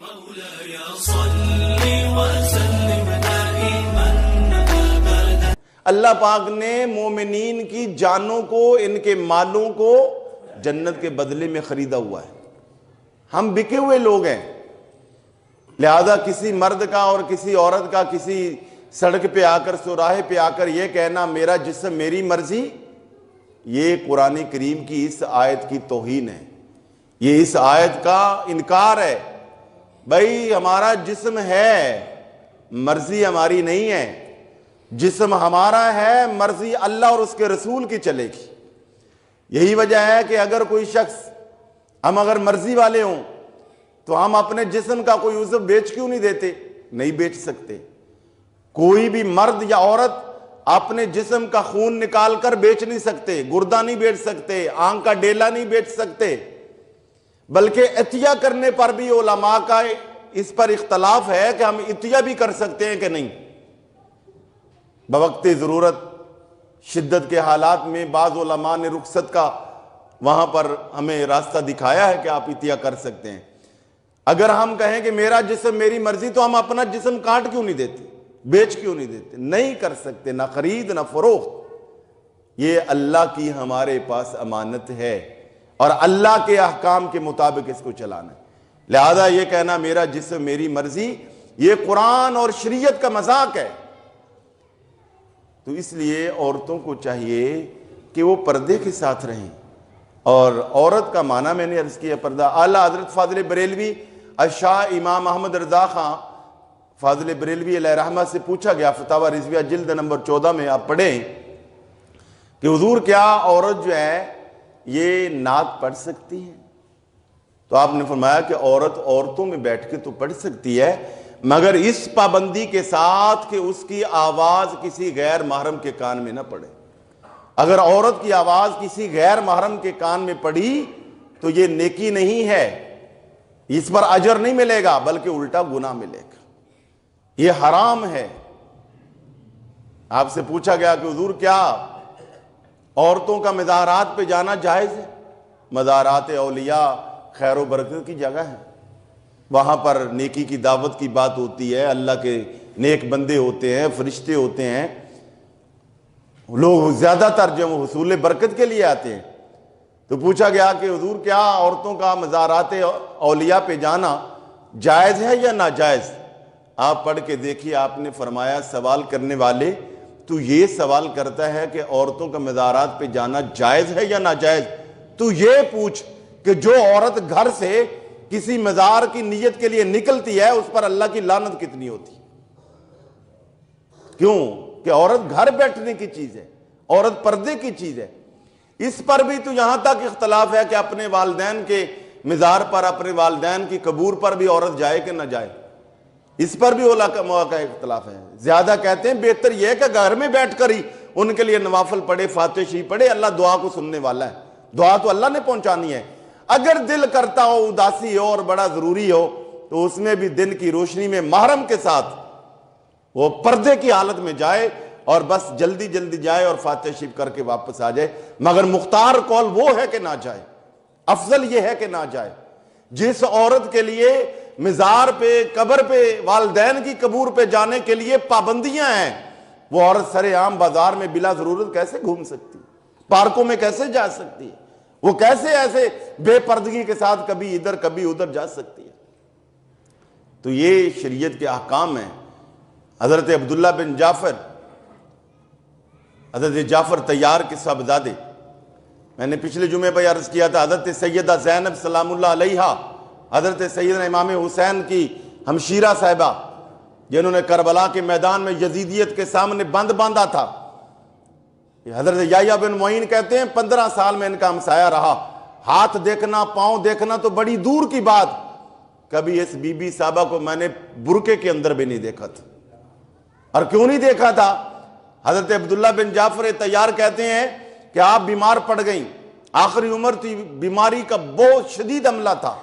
مولاي صل وسلم دائما ابدا۔ اللہ پاک نے مومنین کی جانوں کو، ان کے مالوں کو جنت کے بدلے میں خریدا ہوا ہے۔ ہم بکے ہوئے لوگ ہیں، لہذا کسی مرد کا اور کسی عورت کا کسی سڑک پہ آ کر، چوراہے پہ آ کر یہ کہنا میرا جسم میری مرضی، یہ قرآن کریم کی اس آیت کی توہین ہے، یہ اس آیت کا انکار ہے۔ بھائی ہمارا جسم ہے، مرضی ہماری نہیں ہے، جسم ہمارا ہے، مرضی اللہ اور اس کے رسول کی چلے گی۔ یہی وجہ ہے کہ اگر کوئی شخص، ہم اگر مرضی والے ہوں تو ہم اپنے جسم کا کوئی عضو بیچ کیوں نہیں دیتے؟ نہیں بیچ سکتے۔ کوئی بھی مرد یا عورت اپنے جسم کا خون نکال کر بیچ نہیں سکتے، گردہ نہیں بیچ سکتے، آنکھ کا ڈیلا نہیں بیچ سکتے، بلکہ عطیہ کرنے پر بھی علماء کا اس پر اختلاف ہے کہ ہم عطیہ بھی کر سکتے ہیں کہ نہیں۔ بوقت ضرورت، شدت کے حالات میں بعض علماء نے رخصت کا وہاں پر ہمیں راستہ دکھایا ہے کہ آپ عطیہ کر سکتے ہیں۔ اگر ہم کہیں کہ میرا جسم میری مرضی، تو ہم اپنا جسم کاٹ کیوں نہیں دیتے، بیچ کیوں نہیں دیتے؟ نہیں کر سکتے، نہ خرید نہ فروخت۔ یہ اللہ کی ہمارے پاس امانت ہے اور اللہ کے احکام کے مطابق اس کو چلانا ہے۔ لہذا یہ کہنا میرا جسم میری مرضی، یہ قرآن اور شریعت کا مذاق ہے۔ تو اس لیے عورتوں کو چاہیے کہ وہ پردے کے ساتھ رہیں، اور عورت کا معنی میں نے عرض کیا پردہ۔ اعلیٰ حضرت فاضل بریلوی شاہ امام احمد رضا خان فاضل بریلوی علیہ رحمہ سے پوچھا گیا، فتاوی رضویہ جلد نمبر 14 میں آپ پڑھیں کہ حضور کیا عورت جو ہے یہ نعت پڑھ سکتی ہے؟ تو آپ نے فرمایا کہ عورت عورتوں میں بیٹھ کے تو پڑھ سکتی ہے، مگر اس پابندی کے ساتھ کہ اس کی آواز کسی غیر محرم کے کان میں نہ پڑے۔ اگر عورت کی آواز کسی غیر محرم کے کان میں پڑی تو یہ نیکی نہیں ہے، اس پر اجر نہیں ملے گا بلکہ الٹا گناہ ملے گا، یہ حرام ہے۔ آپ سے پوچھا گیا کہ حضور کیا عورتوں کا مزارات پہ جانا جائز ہے؟ مزارات اولیاء خیر و برکت کی جگہ ہے، وہاں پر نیکی کی دعوت کی بات ہوتی ہے، اللہ کے نیک بندے ہوتے ہیں، فرشتے ہوتے ہیں، لوگ زیادہ تر جو حصول برکت کے لیے آتے ہیں۔ تو پوچھا گیا کہ حضور کیا عورتوں کا مزارات اولیاء پہ جانا جائز ہے یا ناجائز؟ آپ پڑھ کے دیکھیے، آپ نے فرمایا سوال کرنے والے تو یہ سوال کرتا ہے کہ عورتوں کا مزارات پہ جانا جائز ہے یا ناجائز؟ تو یہ پوچھ کہ جو عورت گھر سے کسی مزار کی نیت کے لیے نکلتی ہے اس پر اللہ کی لعنت کتنی ہوتی؟ کیوں کہ عورت گھر بیٹھنے کی چیز ہے، عورت پردے کی چیز ہے۔ اس پر بھی تو یہاں تک اختلاف ہے کہ اپنے والدین کے مزار پر، اپنے والدین کی قبور پر بھی عورت جائے کہ نہ جائے، اس پر بھی علماء کا اختلاف ہے۔ زیادہ کہتے ہیں بہتر یہ ہے کہ گھر میں بیٹھ کر ہی ان کے لیے نوافل پڑھے، فاتحہ شریف پڑھے، اللہ دعا کو سننے والا ہے، دعا تو اللہ نے پہنچانی ہے۔ اگر دل کرتا ہو، اداسی ہو اور بڑا ضروری ہو تو اس میں بھی دن کی روشنی میں محرم کے ساتھ وہ پردے کی حالت میں جائے اور بس جلدی جلدی جائے اور فاتحہ شریف کر کے واپس آ جائے، مگر مختار قول وہ ہے کہ نہ جائے، افضل یہ ہے کہ نہ جائے۔ جس عورت کے لیے مزار پہ، قبر پہ، والدین کی قبور پہ جانے کے لیے پابندیاں ہیں، وہ عورت سر عام بازار میں بلا ضرورت کیسے گھوم سکتی؟ پارکوں میں کیسے جا سکتی ہے؟ وہ کیسے ایسے بے پردگی کے ساتھ کبھی ادھر کبھی ادھر جا سکتی ہے؟ تو یہ شریعت کے احکام ہیں۔ حضرت عبداللہ بن جعفر، حضرت جعفر طیار کے صاحبزادے، میں نے پچھلے جمعے پہ عرض کیا تھا، حضرت سیدہ زینب سلام اللہ علیہا، حضرت سیدنا امام حسین کی ہمشیرہ صاحبہ، جنہوں نے کربلا کے میدان میں یزیدیت کے سامنے بند باندھا تھا۔ حضرت یحییٰ بن معین کہتے ہیں 15 سال میں ان کا ہمسایہ رہا، ہاتھ دیکھنا، پاؤں دیکھنا تو بڑی دور کی بات، کبھی اس بی بی صاحبہ کو میں نے برقعے کے اندر بھی نہیں دیکھا تھا۔ اور کیوں نہیں دیکھا تھا؟ حضرت عبداللہ بن جعفر طیار کہتے ہیں کہ آپ بیمار پڑ گئیں، آخری عمر تھی، بیماری کا بہت شدید حملہ تھا،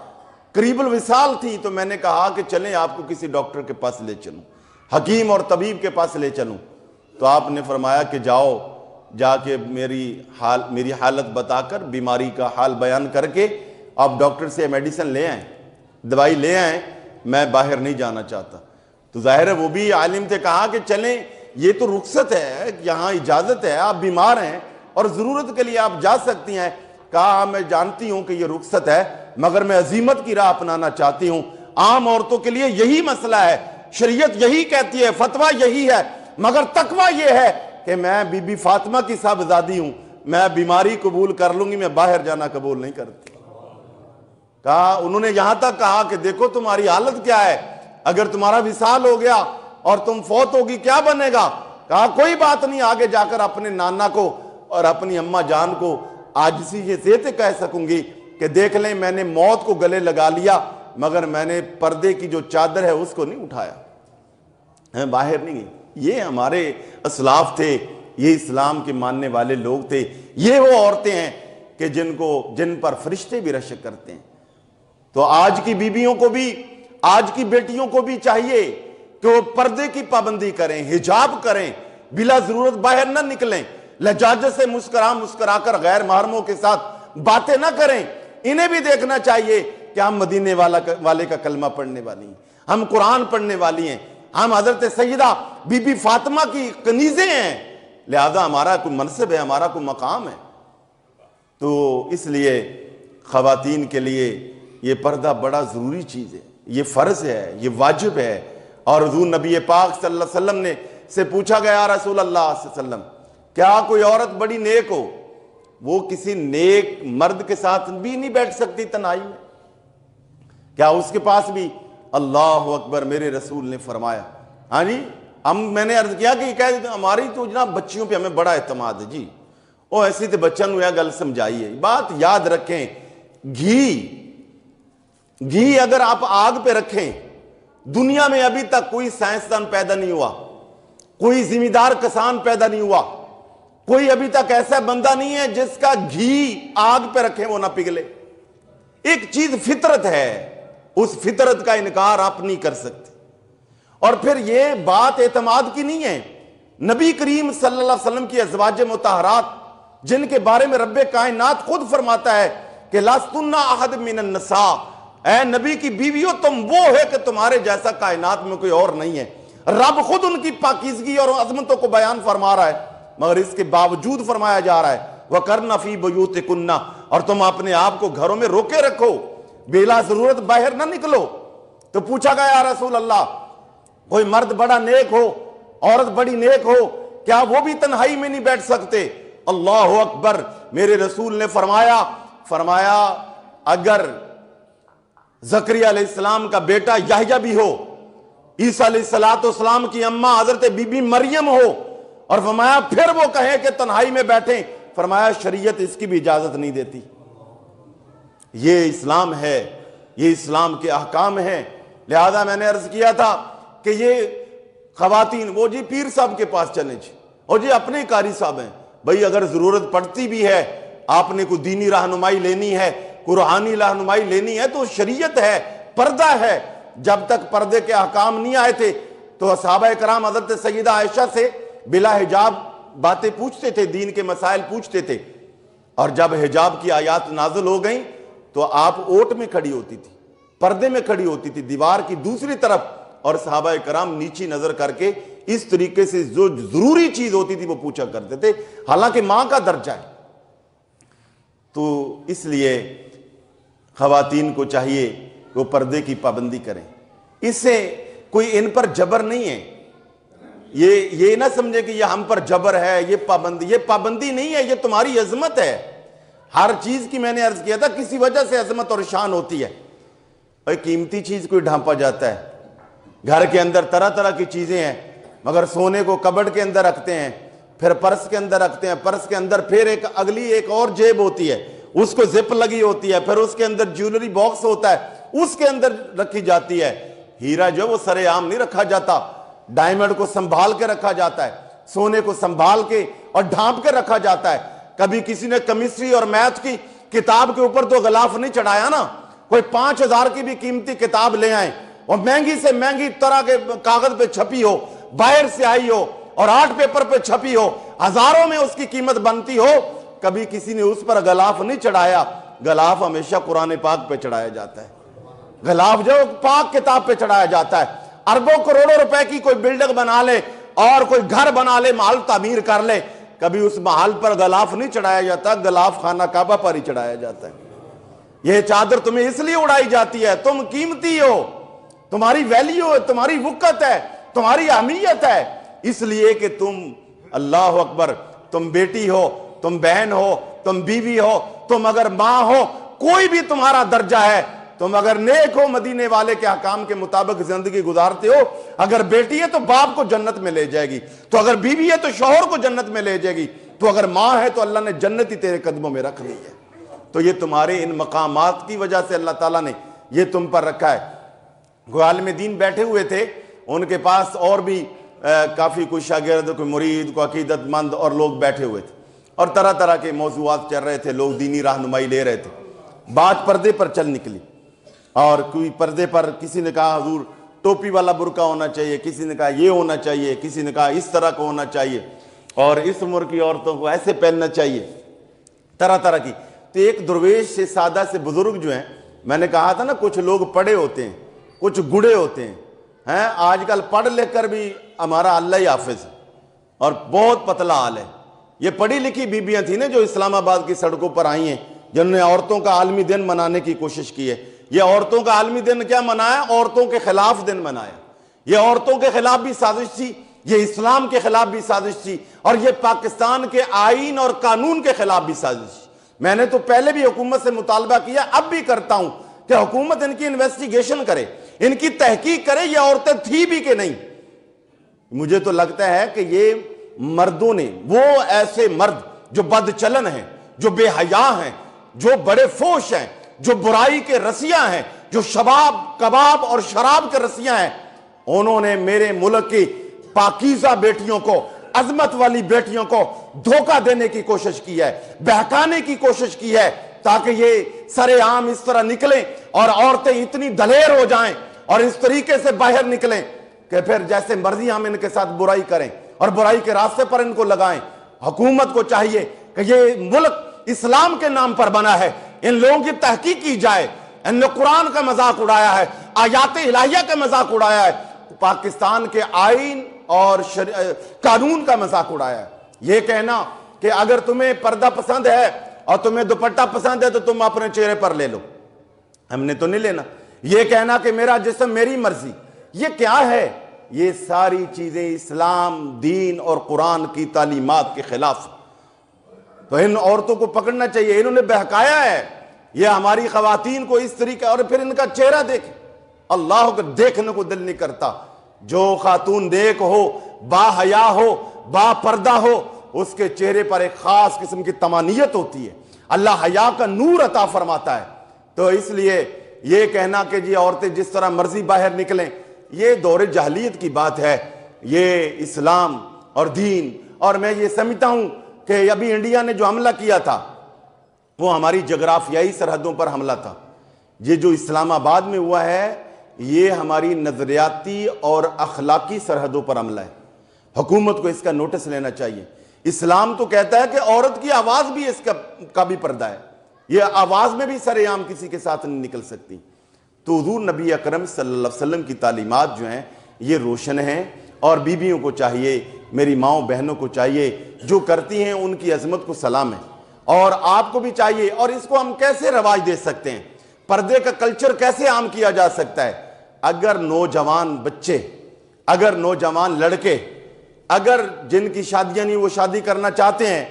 قریب الوصال تھی، تو میں نے کہا کہ چلیں آپ کو کسی ڈاکٹر کے پاس لے چلوں، حکیم اور طبیب کے پاس لے چلوں۔ تو آپ نے فرمایا کہ جاؤ، جا کے میری حالت بتا کر، بیماری کا حال بیان کر کے آپ ڈاکٹر سے میڈیسن لے آئیں، دوائی لے آئیں، میں باہر نہیں جانا چاہتا. تو ظاہر ہے وہ بھی عالم تھے, کہا کہ چلیں یہ تو رخصت ہے, یہاں اجازت ہے, آپ بیمار ہیں اور ضرورت کے لیے آپ جا سکتی ہیں. کہا میں جانتی ہوں کہ یہ رخصت ہے مگر میں عزیمت کی راہ اپنانا چاہتی ہوں. عام عورتوں کے لیے یہی مسئلہ ہے, شریعت یہی کہتی ہے, فتویٰ یہی ہے, مگر تقویٰ یہ ہے کہ میں بی بی فاطمہ کی صاحبزادی ہوں, میں بیماری قبول کر لوں گی, میں باہر جانا قبول نہیں کرتی. کہا انہوں نے یہاں تک کہا کہ دیکھو تمہاری حالت کیا ہے, اگر تمہارا وصال ہو گیا اور تم فوت ہوگی کیا بنے گا؟ کہا کوئی بات نہیں, آگے جا کر اپنے نانا کو اور اپنی اماں جان کو عاجزی سے کہہ سکوں گی کہ دیکھ لیں میں نے موت کو گلے لگا لیا مگر میں نے پردے کی جو چادر ہے اس کو نہیں اٹھایا, باہر نہیں گئی. یہ ہمارے اسلاف تھے, یہ اسلام کے ماننے والے لوگ تھے. یہ وہ عورتیں ہیں کہ جن پر فرشتے بھی رشک کرتے ہیں. تو آج کی بیویوں کو بھی, آج کی بیٹیوں کو بھی چاہیے کہ وہ پردے کی پابندی کریں, حجاب کریں, بلا ضرورت باہر نہ نکلیں, لجاجت سے مسکرا کر غیر محرموں کے ساتھ باتیں نہ کریں. انہیں بھی دیکھنا چاہیے کہ ہم مدینے والے کا کلمہ پڑھنے والی ہیں, ہم قرآن پڑھنے والی ہیں, ہم حضرت سیدہ بی بی فاطمہ کی کنیزیں ہیں, لہذا ہمارا کوئی منصب ہے, ہمارا کوئی مقام ہے. تو اس لیے خواتین کے لیے یہ پردہ بڑا ضروری چیز ہے, یہ فرض ہے, یہ واجب ہے. اور حضور نبی پاک صلی اللہ علیہ وسلم سے پوچھا گیا رسول اللہ صلی اللہ علیہ وسلم کیا کوئی عورت بڑی نیک ہو, وہ کسی نیک مرد کے ساتھ بھی نہیں بیٹھ سکتی تنہائی میں؟ کیا اس کے پاس بھی؟ اللہ اکبر. میرے رسول نے فرمایا, ہاں جی, میں نے عرض کیا کہ کہہ دیتے ہماری تو جناب بچیوں پہ ہمیں بڑا اعتماد ہے جی, وہ ایسی تو بچوں نے یہ گل سمجھائی ہے. بات یاد رکھیں, گھی اگر آپ آگ پہ رکھیں, دنیا میں ابھی تک کوئی سائنسدان پیدا نہیں ہوا, کوئی ذمہ دار کسان پیدا نہیں ہوا, کوئی ابھی تک ایسا بندہ نہیں ہے جس کا گھی آگ پہ رکھیں وہ نہ پگھلے. ایک چیز فطرت ہے, اس فطرت کا انکار آپ نہیں کر سکتے. اور پھر یہ بات اعتماد کی نہیں ہے, نبی کریم صلی اللہ علیہ وسلم کی ازواج مطہرات جن کے بارے میں رب کائنات خود فرماتا ہے کہ لَسْتُنَّ أَحَدٍ مِّنَ النِّسَاءِ, اے نبی کی بیویوں تم وہ ہے کہ تمہارے جیسا کائنات میں کوئی اور نہیں ہے. رب خود ان کی پاکیزگی اور عظمتوں کو بیان فرما رہا ہے, مگر اس کے باوجود فرمایا جا رہا ہے وَقَرْنَ فِي بُيُوتِكُنَّ, اور تم اپنے آپ کو گھروں میں روکے رکھو, بلا ضرورت باہر نہ نکلو. تو پوچھا گیا یا رسول اللہ کوئی مرد بڑا نیک ہو, عورت بڑی نیک ہو, کیا وہ بھی تنہائی میں نہیں بیٹھ سکتے؟ اللہ اکبر. میرے رسول نے فرمایا اگر زکریا علیہ السلام کا بیٹا یحییٰ بھی ہو, عیسیٰ علیہ السلام کی اماں حضرت بی بی مریم ہو, اور فرمایا پھر وہ کہیں کہ تنہائی میں بیٹھیں, فرمایا شریعت اس کی بھی اجازت نہیں دیتی. یہ اسلام ہے, یہ اسلام کے احکام ہیں. لہذا میں نے عرض کیا تھا کہ یہ خواتین وہ جی پیر صاحب کے پاس چلیں جی, اور جی اپنے قاری صاحب ہیں, بھئی اگر ضرورت پڑتی بھی ہے, آپ نے کوئی دینی رہنمائی لینی ہے, کوئی روحانی رہنمائی لینی ہے, تو شریعت ہے, پردہ ہے. جب تک پردے کے احکام نہیں آئے تھے تو صحابہ کرام حضرت سیدہ عائشہ سے بلا حجاب باتیں پوچھتے تھے, دین کے مسائل پوچھتے تھے. اور جب حجاب کی آیات نازل ہو گئیں تو آپ اوٹ میں کھڑی ہوتی تھی, پردے میں کھڑی ہوتی تھی, دیوار کی دوسری طرف, اور صحابہ کرام نیچی نظر کر کے اس طریقے سے جو ضروری چیز ہوتی تھی وہ پوچھا کرتے تھے, حالانکہ ماں کا درجہ ہے. تو اس لیے خواتین کو چاہیے وہ پردے کی پابندی کریں. اس سے کوئی ان پر جبر نہیں ہے, یہ نہ سمجھے کہ یہ ہم پر جبر ہے, یہ پابندی نہیں ہے, یہ تمہاری عظمت ہے. ہر چیز کی میں نے عرض کیا تھا کسی وجہ سے عظمت اور شان ہوتی ہے. اور قیمتی چیز کوئی ڈھانپا جاتا ہے, گھر کے اندر طرح طرح کی چیزیں ہیں, مگر سونے کو کبڈ کے اندر رکھتے ہیں, پھر پرس کے اندر رکھتے ہیں, پرس کے اندر پھر ایک اور جیب ہوتی ہے, اس کو زپ لگی ہوتی ہے, پھر اس کے اندر جیولری باکس ہوتا ہے, اس کے اندر رکھی جاتی ہے. ہیرا جو وہ سرے عام نہیں رکھا جاتا, ڈائمنڈ کو سنبھال کے رکھا جاتا ہے, سونے کو سنبھال کے اور ڈھانپ کے رکھا جاتا ہے. کبھی کسی نے کیمسٹری اور میتھ کی کتاب کے اوپر تو غلاف نہیں چڑھایا نا, کوئی 5000 کی بھی قیمتی کتاب لے آئیں اور مہنگی سے مہنگی طرح کے کاغذ پہ چھپی ہو, باہر سے آئی ہو اور آرٹ پیپر پہ چھپی ہو, ہزاروں میں اس کی قیمت بنتی ہو, کبھی کسی نے اس پر غلاف نہیں چڑھایا. غلاف ہمیشہ قرآن پاک پہ چڑھایا جاتا ہے. غلاف جو پاک کتاب پہ چڑھایا جاتا ہے. اربوں کروڑوں روپے کی کوئی بلڈنگ بنا لے اور کوئی گھر بنا لے, محل تعمیر کر لے, کبھی اس محل پر غلاف نہیں چڑھایا جاتا, غلاف خانہ کعبہ پر ہی چڑھایا جاتا ہے. یہ چادر تمہیں اس لیے اڑائی جاتی ہے, تم قیمتی ہو, تمہاری ویلیو ہے, تمہاری وقت ہے, تمہاری اہمیت ہے, اس لیے کہ تم, اللہ اکبر, تم بیٹی ہو, تم بہن ہو, تم بیوی ہو, تم اگر ماں ہو, کوئی بھی تمہارا درجہ ہے, تم اگر نیک ہو, مدینے والے کے احکام کے مطابق زندگی گزارتے ہو, اگر بیٹی ہے تو باپ کو جنت میں لے جائے گی, تو اگر بیوی ہے تو شوہر کو جنت میں لے جائے گی, تو اگر ماں ہے تو اللہ نے جنت ہی تیرے قدموں میں رکھ لی ہے. تو یہ تمہارے ان مقامات کی وجہ سے اللہ تعالیٰ نے یہ تم پر رکھا ہے. کوئی عالم دین بیٹھے ہوئے تھے, ان کے پاس اور بھی کافی کوئی شاگرد, کوئی مرید, کوئی عقیدت مند اور لوگ بیٹھے ہوئے تھے, اور طرح طرح کے موضوعات چل رہے تھے, لوگ دینی رہنمائی لے رہے تھے. بات پردے پر چل نکلی, اور کوئی پردے پر کسی نے کہا حضور ٹوپی والا برقع ہونا چاہیے, کسی نے کہا یہ ہونا چاہیے, کسی نے کہا اس طرح کا ہونا چاہیے, اور اس عمر کی عورتوں کو ایسے پہننا چاہیے, طرح طرح کی. تو ایک درویش سے سادہ سے بزرگ جو ہیں, میں نے کہا تھا نا کچھ لوگ پڑھے ہوتے ہیں, کچھ گڑے ہوتے ہیں, آج کل پڑھ لکھ کر بھی ہمارا اللہ ہی حافظ ہے, اور بہت پتلا حال ہے. یہ پڑھی لکھی بیبیاں تھیں نا جو اسلام آباد کی سڑکوں پر آئی ہیں, جنہوں نے عورتوں کا عالمی دن منانے کی کوشش کی ہے. یہ عورتوں کا عالمی دن کیا منایا؟ عورتوں کے خلاف دن منایا. یہ عورتوں کے خلاف بھی سازش تھی, یہ اسلام کے خلاف بھی سازش تھی, اور یہ پاکستان کے آئین اور قانون کے خلاف بھی سازش. میں نے تو پہلے بھی حکومت سے مطالبہ کیا, اب بھی کرتا ہوں کہ حکومت ان کی انویسٹیگیشن کرے, ان کی تحقیق کرے, یہ عورتیں تھی بھی کہ نہیں. مجھے تو لگتا ہے کہ یہ مردوں نے, وہ ایسے مرد جو بد چلن ہیں, جو بے حیا ہیں, جو بڑے فوش ہیں, جو برائی کے رسیاں ہیں, جو شباب کباب اور شراب کے رسیاں ہیں, انہوں نے میرے ملک کی پاکیزہ بیٹیوں کو, عظمت والی بیٹیوں کو دھوکہ دینے کی کوشش کی ہے, بہکانے کی کوشش کی ہے, تاکہ یہ سر عام اس طرح نکلیں اور عورتیں اتنی دلیر ہو جائیں اور اس طریقے سے باہر نکلیں کہ پھر جیسے مرضی ہم ان کے ساتھ برائی کریں اور برائی کے راستے پر ان کو لگائیں. حکومت کو چاہیے کہ یہ ملک اسلام کے نام پر بنا ہے, ان لوگوں کی تحقیق کی جائے. ان نے قرآن کا مذاق اڑایا ہے, آیات الہیہ کا مذاق اڑایا ہے, پاکستان کے آئین اور قانون کا مذاق اڑایا ہے. یہ کہنا کہ اگر تمہیں پردہ پسند ہے اور تمہیں دوپٹہ پسند ہے تو تم اپنے چہرے پر لے لو, ہم نے تو نہیں لینا. یہ کہنا کہ میرا جسم میری مرضی, یہ کیا ہے؟ یہ ساری چیزیں اسلام, دین اور قرآن کی تعلیمات کے خلاف. تو ان عورتوں کو پکڑنا چاہیے, انہوں نے بہکایا ہے. یہ ہماری خواتین کو اس طریقے, اور پھر ان کا چہرہ دیکھ, اللہ کو دیکھنے کو دل نہیں کرتا. جو خاتون نیک ہو, با حیا ہو, با پردہ ہو, اس کے چہرے پر ایک خاص قسم کی طمانیت ہوتی ہے, اللہ حیا کا نور عطا فرماتا ہے. تو اس لیے یہ کہنا کہ جی عورتیں جس طرح مرضی باہر نکلیں, یہ دور جاہلیت کی بات ہے. یہ اسلام اور دین, اور میں یہ سمجھتا ہوں کہ ابھی انڈیا نے جو حملہ کیا تھا وہ ہماری جغرافیائی سرحدوں پر حملہ تھا. یہ جو اسلام آباد میں ہوا ہے یہ ہماری نظریاتی اور اخلاقی سرحدوں پر حملہ ہے. حکومت کو اس کا نوٹس لینا چاہیے. اسلام تو کہتا ہے کہ عورت کی آواز بھی اس کا بھی پردہ ہے, یہ آواز میں بھی سر عام کسی کے ساتھ نہیں نکل سکتی. تو حضور نبی اکرم صلی اللہ علیہ وسلم کی تعلیمات جو ہیں یہ روشن ہیں, اور بیویوں کو چاہیے, میری ماؤں بہنوں کو چاہیے, جو کرتی ہیں ان کی عظمت کو سلام ہے, اور آپ کو بھی چاہیے. اور اس کو ہم کیسے رواج دے سکتے ہیں؟ پردے کا کلچر کیسے عام کیا جا سکتا ہے؟ اگر نوجوان بچے, اگر نوجوان لڑکے, اگر جن کی شادیاں نہیں وہ شادی کرنا چاہتے ہیں,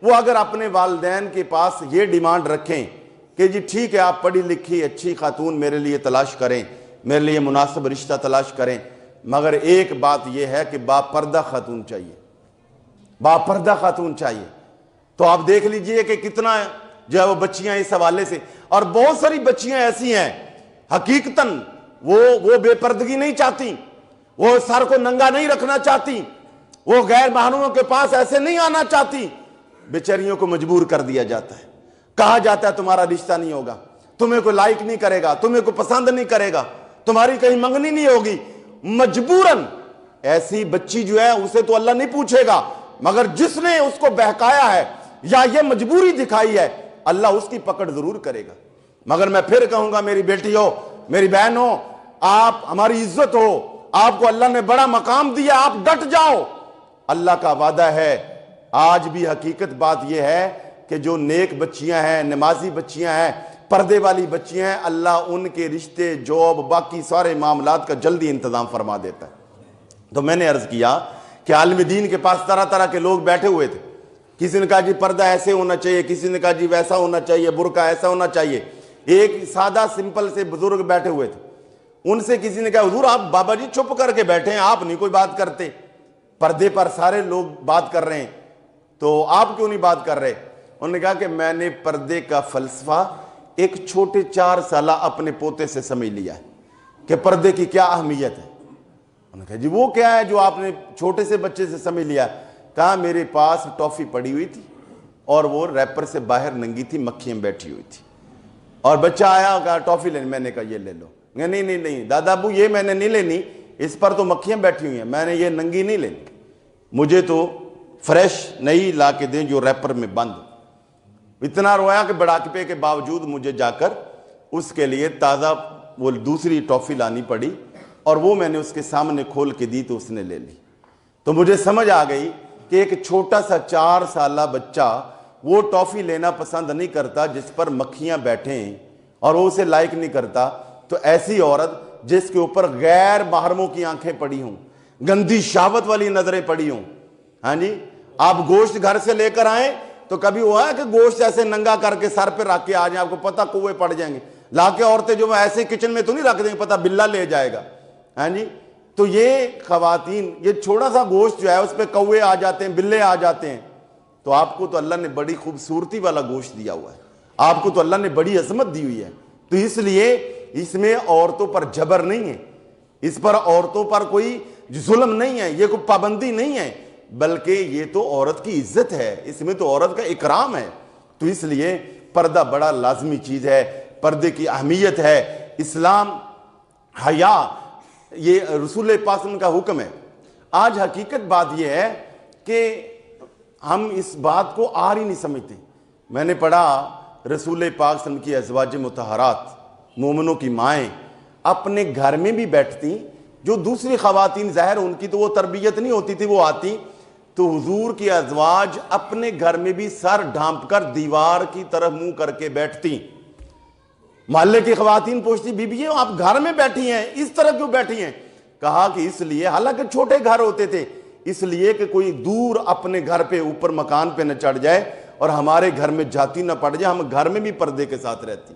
وہ اگر اپنے والدین کے پاس یہ ڈیمانڈ رکھیں کہ جی ٹھیک ہے آپ پڑھی لکھی اچھی خاتون میرے لیے تلاش کریں, میرے لیے مناسب رشتہ تلاش کریں, مگر ایک بات یہ ہے کہ باپردہ خاتون چاہیے, باپردہ خاتون چاہیے. تو آپ دیکھ لیجئے کہ کتنا جو ہے وہ بچیاں اس حوالے سے, اور بہت ساری بچیاں ایسی ہیں حقیقتاً وہ بے پردگی نہیں چاہتی, وہ سر کو ننگا نہیں رکھنا چاہتی, وہ غیر محرموں کے پاس ایسے نہیں آنا چاہتی. بیچاریوں کو مجبور کر دیا جاتا ہے, کہا جاتا ہے تمہارا رشتہ نہیں ہوگا, تمہیں کوئی لائک نہیں کرے گا, تمہیں کوئی پسند نہیں کرے گا, تمہاری کہیں منگنی نہیں ہوگی. مجبوراً ایسی بچی جو ہے اسے تو اللہ نہیں پوچھے گا, مگر جس نے اس کو بہکایا ہے یا یہ مجبوری دکھائی ہے اللہ اس کی پکڑ ضرور کرے گا. مگر میں پھر کہوں گا میری بیٹی ہو, میری بہنوں، آپ ہماری عزت ہو، آپ کو اللہ نے بڑا مقام دیا، آپ ڈٹ جاؤ۔ اللہ کا وعدہ ہے، آج بھی حقیقت بات یہ ہے کہ جو نیک بچیاں ہیں، نمازی بچیاں ہیں، پردے والی بچیاں ہیں، اللہ ان کے رشتے، جاب، باقی سارے معاملات کا جلدی انتظام فرما دیتا ہے۔ تو میں نے عرض کیا کہ عالم دین کے پاس طرح طرح کے لوگ بیٹھے ہوئے تھے، کسی نے کہا جی پردہ ایسے ہونا چاہیے، کسی نے کہا جی ویسا ہونا چاہیے، برقع ایسا ہونا چاہیے۔ ایک سادہ سمپل سے بزرگ بیٹھے ہوئے تھے، ان سے کسی نے کہا حضور آپ بابا جی چپ کر کے بیٹھے ہیں، آپ نہیں کوئی بات کرتے، پردے پر سارے لوگ بات کر رہے ہیں تو آپ کیوں نہیں بات کر رہے؟ انہوں نے کہا کہ میں نے پردے کا فلسفہ ایک چھوٹے 4 سالہ اپنے پوتے سے سمجھ لیا ہے کہ پردے کی کیا اہمیت ہے۔ انہوں نے کہا جی وہ کیا ہے جو آپ نے چھوٹے سے بچے سے سمجھ لیا؟ کہا میرے پاس ٹافی پڑی ہوئی تھی اور وہ ریپر سے باہر ننگی تھی، مکھیاں بیٹھی ہوئی تھی، اور بچہ آیا کہا ٹافی لینی، میں نے کہا یہ لے لو۔ نہیں دادا ابو یہ میں نے نہیں لینی، اس پر تو مکھیاں بیٹھی ہوئی ہیں، میں نے یہ ننگی نہیں لینی، مجھے تو فریش نئی لا کے دیں جو ریپر میں بند۔ اتنا رویا کہ بڑھاپے کے باوجود مجھے جا کر اس کے لیے تازہ وہ دوسری ٹافی لانی پڑی، اور وہ میں نے اس کے سامنے کھول کے دی تو اس نے لے لی۔ تو مجھے سمجھ آ گئی کہ ایک چھوٹا سا 4 سالہ بچہ وہ ٹافی لینا پسند نہیں کرتا جس پر مکھیاں بیٹھیں، اور وہ اسے لائک نہیں کرتا، تو ایسی عورت جس کے اوپر غیر محرموں کی آنکھیں پڑی ہوں، گندی شہوت والی نظریں پڑی ہوں، ہاں جی، آپ گوشت گھر سے لے کر آئیں تو کبھی ہوا ہے کہ گوشت ایسے ننگا کر کے سر پہ رکھ کے آ جائیں، آپ کو پتہ کوے پڑ جائیں گے، لا کے عورتیں جو ایسے کچن میں تو نہیں رکھ دیں گے، پتہ بلہ لے جائے گا، ہاں جی۔ تو یہ خواتین، یہ چھوٹا سا گوشت جو ہے اس پہ کوے آ جاتے ہیں، بلے آ جاتے ہیں، تو آپ کو تو اللہ نے بڑی خوبصورتی والا گوشت دیا ہوا ہے، آپ کو تو اللہ نے بڑی عظمت دی ہوئی ہے، تو اس لیے اس میں عورتوں پر جبر نہیں ہے، اس پر عورتوں پر کوئی ظلم نہیں ہے، یہ کوئی پابندی نہیں ہے، بلکہ یہ تو عورت کی عزت ہے، اس میں تو عورت کا اکرام ہے۔ تو اس لیے پردہ بڑا لازمی چیز ہے، پردے کی اہمیت ہے، اسلام حیا یہ رسول پاک صلی اللہ علیہ وسلم کا حکم ہے۔ آج حقیقت بات یہ ہے کہ ہم اس بات کو آر ہی نہیں سمجھتے۔ میں نے پڑھا رسول پاک صلی اللہ علیہ وسلم کی ازواج مطہرات، مومنوں کی مائیں اپنے گھر میں بھی بیٹھتی، جو دوسری خواتین ظاہر ان کی تو وہ تربیت نہیں ہوتی تھی، وہ آتی تو حضور کی ازواج اپنے گھر میں بھی سر ڈھانپ کر دیوار کی طرف منہ کر کے بیٹھتی۔ محلے کی خواتین پوچھتی بی بی آپ گھر میں بیٹھی ہیں، اس طرح کیوں بیٹھی ہیں؟ کہا کہ اس لیے، حالانکہ چھوٹے گھر ہوتے تھے، اس لیے کہ کوئی دور اپنے گھر پہ اوپر مکان پہ نہ چڑھ جائے اور ہمارے گھر میں جاتی نہ پڑ جائے، ہم گھر میں بھی پردے کے ساتھ رہتی۔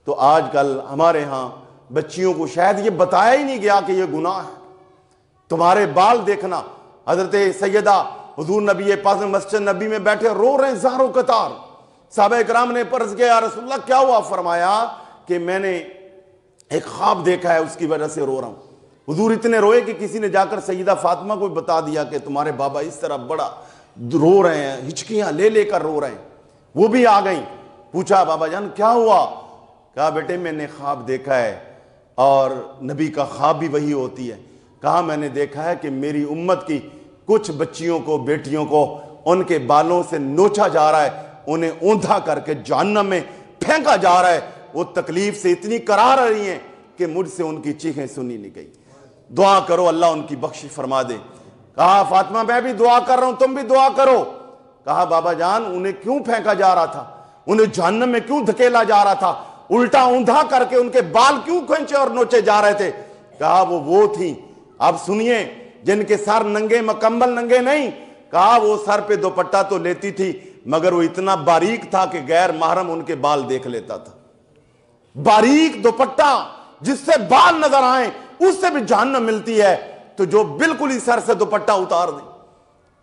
تو آج کل ہمارے ہاں بچیوں کو شاید یہ بتایا ہی نہیں گیا کہ یہ گناہ ہے۔ تمہارے بال دیکھنا، حضرت سیدہ حضور نبی پاک مسجد نبی میں بیٹھے رو رہے ہیں زاروں قطار، صحابہ اکرام نے عرض کیا یا رسول اللہ کیا ہوا؟ فرمایا کہ میں نے ایک خواب دیکھا ہے، اس کی وجہ سے رو رہا ہوں۔ حضور اتنے روئے کہ کسی نے جا کر سیدہ فاطمہ کو بتا دیا کہ تمہارے بابا اس طرح بڑا رو رہے ہیں، ہچکیاں لے لے کر رو رہے ہیں۔ وہ بھی آ گئیں، پوچھا بابا جان کیا ہوا؟ کہا بیٹے میں نے خواب دیکھا ہے، اور نبی کا خواب بھی وہی ہوتی ہے۔ کہا میں نے دیکھا ہے کہ میری امت کی کچھ بچیوں کو، بیٹیوں کو ان کے بالوں سے نوچا جا رہا ہے، انہیں اوندھا کر کے جہنم میں پھینکا جا رہا ہے، وہ تکلیف سے اتنی کرا رہی ہیں کہ مجھ سے ان کی چیخیں سنی نہیں گئی، دعا کرو اللہ ان کی بخشش فرما دے۔ کہا فاطمہ میں بھی دعا کر رہا ہوں، تم بھی دعا کرو۔ کہا بابا جان انہیں کیوں پھینکا جا رہا تھا؟ انہیں جہنم میں کیوں دھکیلا جا رہا تھا؟ الٹا اوندھا کر کے ان کے بال کیوں کھینچے اور نوچے جا رہے تھے؟ کہا وہ تھیں، اب سنیے، جن کے سر ننگے، مکمل ننگے نہیں، کہا وہ سر پہ دوپٹہ تو لیتی تھی مگر وہ اتنا باریک تھا کہ غیر محرم ان کے بال دیکھ لیتا تھا۔ باریک دوپٹہ جس سے بال نظر آئیں اس سے بھی جہنم ملتی ہے، تو جو بالکل ہی سر سے دوپٹہ اتار دیں۔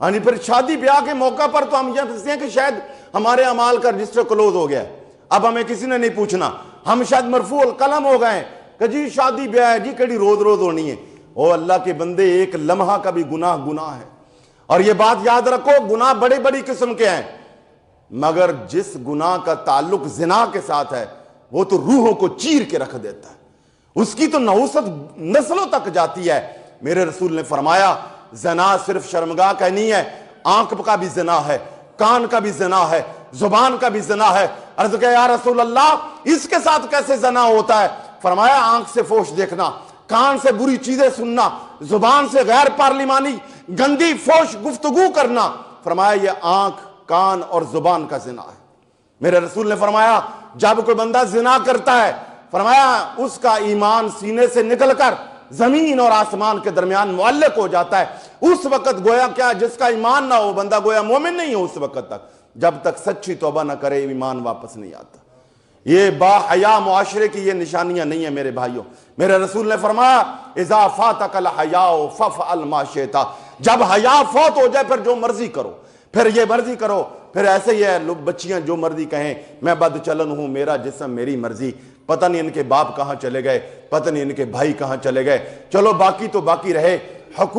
یعنی پھر شادی بیاہ کے موقع پر تو ہم یہ سمجھتے ہیں کہ شاید ہمارے اعمال کا رجسٹر کلوز ہو گیا ہے، اب ہمیں کسی نے نہیں پوچھنا، ہم شاید مرفوع القلم ہو گئے کہ جی شادی بیاہ ہے جی، کڑی روز روز ہونی ہے۔ او اللہ کے بندے، ایک لمحہ کا بھی گناہ ہے، اور یہ بات یاد رکھو گناہ بڑے بڑی قسم کے ہیں، مگر جس گناہ کا تعلق زنا کے ساتھ ہے وہ تو روحوں کو چیر کے رکھ دیتا ہے، اس کی تو نحوست نسلوں تک جاتی ہے۔ میرے رسول نے فرمایا زنا صرف شرمگاہ کا نہیں ہے، آنکھ کا بھی زنا ہے، کان کا بھی زنا ہے، زبان کا بھی زنا ہے۔ عرض کیا یا رسول اللہ اس کے ساتھ کیسے زنا ہوتا ہے؟ فرمایا آنکھ سے فوش دیکھنا، کان سے بری چیزیں سننا، زبان سے غیر پارلیمانی گندی فوش گفتگو کرنا، فرمایا یہ آنکھ، کان اور زبان کا زنا ہے۔ میرے رسول نے فرمایا جب کوئی بندہ زنا کرتا ہے، فرمایا اس کا ایمان سینے سے نکل کر زمین اور آسمان کے درمیان معلق ہو جاتا ہے۔ اس وقت گویا کیا جس کا ایمان نہ ہو بندہ گویا مومن نہیں ہو اس وقت تک، جب تک سچی توبہ نہ کرے ایمان واپس نہیں آتا۔ یہ با حیا معاشرے کی یہ نشانیاں نہیں ہیں میرے بھائیوں۔ میرے رسول نے فرمایا اذا فاتک الحیاء فافعل ما شئت، جب حیا فوت ہو جائے پھر جو مرضی کرو، پھر یہ مرضی کرو، پھر ایسے ہی ہے لوگ بچیاں جو مرضی کہیں، میں بد چلن ہوں، میرا جسم میری مرضی، پتہ نہیں ان کے باپ کہاں چلے گئے، پتہ نہیں ان کے بھائی کہاں چلے گئے، چلو باقی تو باقی رہے، حقوق